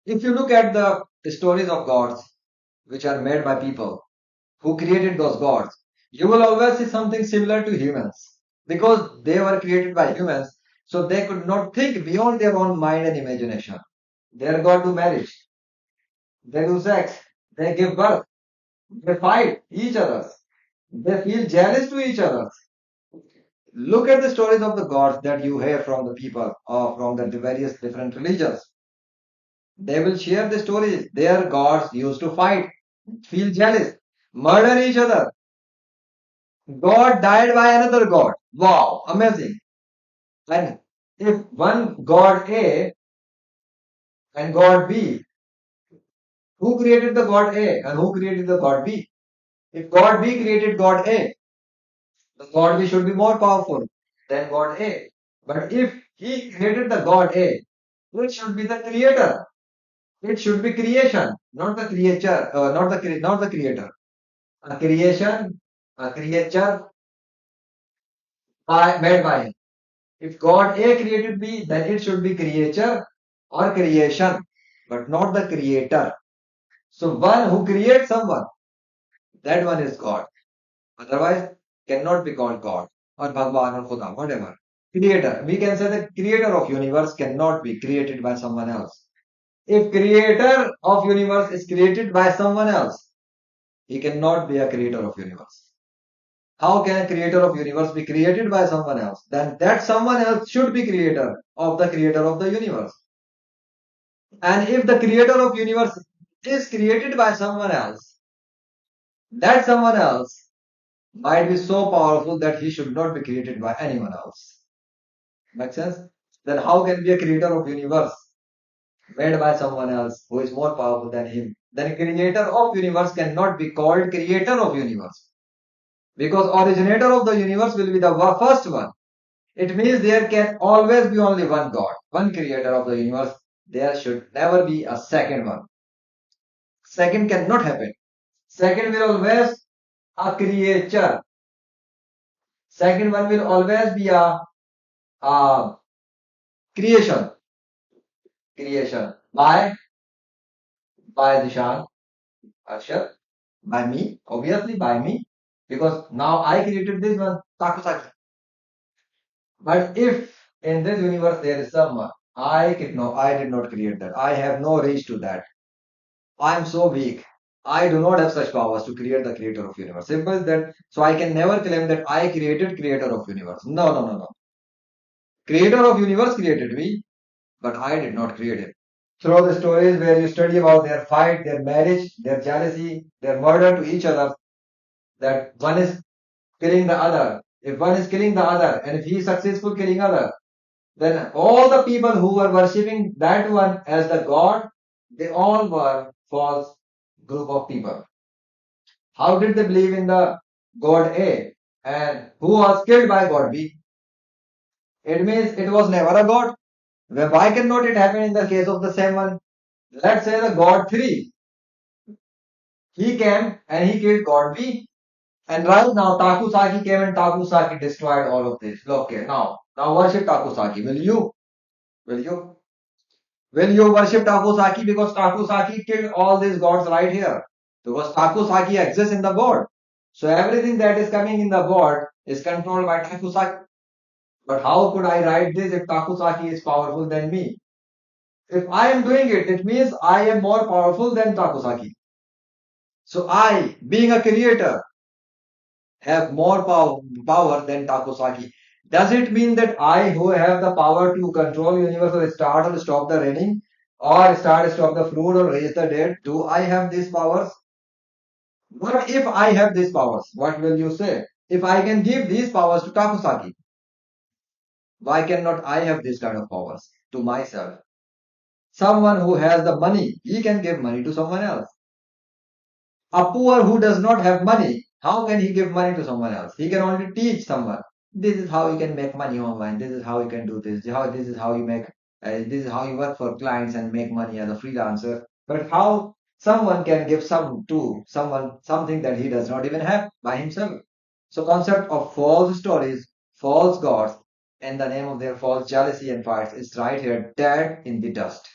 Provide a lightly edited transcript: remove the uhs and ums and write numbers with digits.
If you look at the stories of gods which are made by people who created those gods, you will always see something similar to humans because they were created by humans, so they could not think beyond their own mind and imagination. Their God do marriage, they do sex, they give birth, they fight each other, they feel jealous to each other. Look at the stories of the gods that you hear from the people or from the various different religions. They will share the stories. Their gods used to fight, feel jealous, murder each other. God died by another god. Wow, amazing. And if one god A and god B, who created the god A and who created the god B? If god B created god A, the god B should be more powerful than god A. But if he created the god A, it should be the creator. It should be creation, not the creature, not the creator. A creation, a creature made by him. If God A created B, then it should be creature or creation, but not the creator. So one who creates someone, that one is God. Otherwise, cannot be called God or Bhagwan or Khuda, whatever. Creator. We can say the creator of universe cannot be created by someone else. If creator of universe is created by someone else, he cannot be a creator of universe. How can a creator of universe be created by someone else? Then that someone else should be creator of the universe. And if the creator of universe is created by someone else, that someone else might be so powerful that he should not be created by anyone else. Make sense? Then how can be a creator of universe made by someone else who is more powerful than him? Then creator of universe cannot be called creator of universe. Because originator of the universe will be the first one. It means there can always be only one God, one creator of the universe. There should never be a second one. Second cannot happen. Second will always a creature. Second one will always be a creation. Creation by Dishan, Arshad, by me, obviously by me, because now I created this one, Takusaki. But if in this universe there is someone, I did not create that. I have no reach to that. I am so weak. I do not have such powers to create the creator of universe. Simple as that. So I can never claim that I created creator of universe. No, no, no, no. Creator of universe created me, but I did not create him. Through the stories where you study about their fight, their marriage, their jealousy, their murder to each other, that one is killing the other. If one is killing the other, and if he is successful killing other, then all the people who were worshipping that one as the god, they all were false group of people. How did they believe in the god A and who was killed by god B? It means it was never a god. Why cannot it happen in the case of the same one? Let's say the god 3. He came and he killed god B. And right now Takusaki came and Takusaki destroyed all of this. Okay, now worship Takusaki. Will you? Will you? Will you worship Takusaki because Takusaki killed all these gods right here? Because Takusaki exists in the board. So everything that is coming in the board is controlled by Takusaki. But how could I write this if Takusaki is powerful than me? If I am doing it, it means I am more powerful than Takusaki. So I, being a creator, have more power than Takusaki. Does it mean that I, who have the power to control universe or start or stop the raining, or start stop the fruit or raise the dead, do I have these powers? What if I have these powers? What will you say? If I can give these powers to Takusaki, why cannot I have this kind of powers to myself? Someone who has the money, he can give money to someone else. A poor who does not have money, how can he give money to someone else? He can only teach someone. This is how you can make money online. This is how you can do this. This is how you make. This is how you work for clients and make money as a freelancer. But how someone can give some to someone something that he does not even have by himself? So concept of false stories, false gods, in the name of their false jealousy and fights is right here dead in the dust.